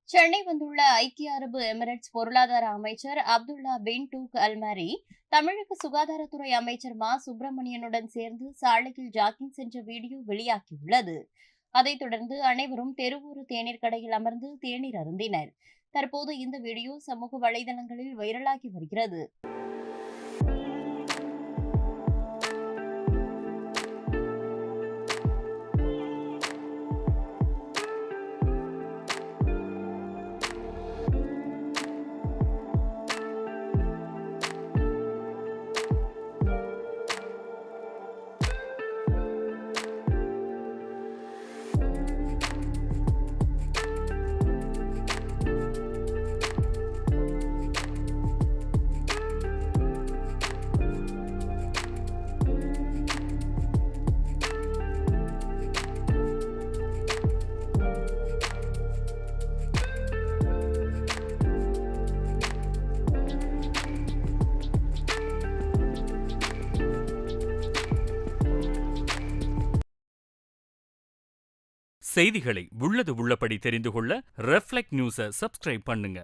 சென்னை வந்துள்ள ஐக்கிய அரபு எமிரேட்ஸ் பொருளாதார அமைச்சர் அப்துல்லா பின் டூக் அல்மாரி தமிழக சுகாதாரத்துறை அமைச்சர் மா சுப்பிரமணியனுடன் சேர்ந்து சாலையில் ஜாக்கிங் சென்ற வீடியோ வெளியாகியுள்ளது. அதைத் தொடர்ந்து அனைவரும் தெருவூர் தேநீர் கடையில் அமர்ந்து தேநீர் அருந்தினர். தற்போது இந்த வீடியோ சமூக வலைதளங்களில் வைரலாகி வருகிறது. செய்திகளை உள்ளது உள்ளபடி தெரிந்து கொள்ள ரெஃப்ளெக்ட் நியூஸை சப்ஸ்கிரைப் பண்ணுங்க.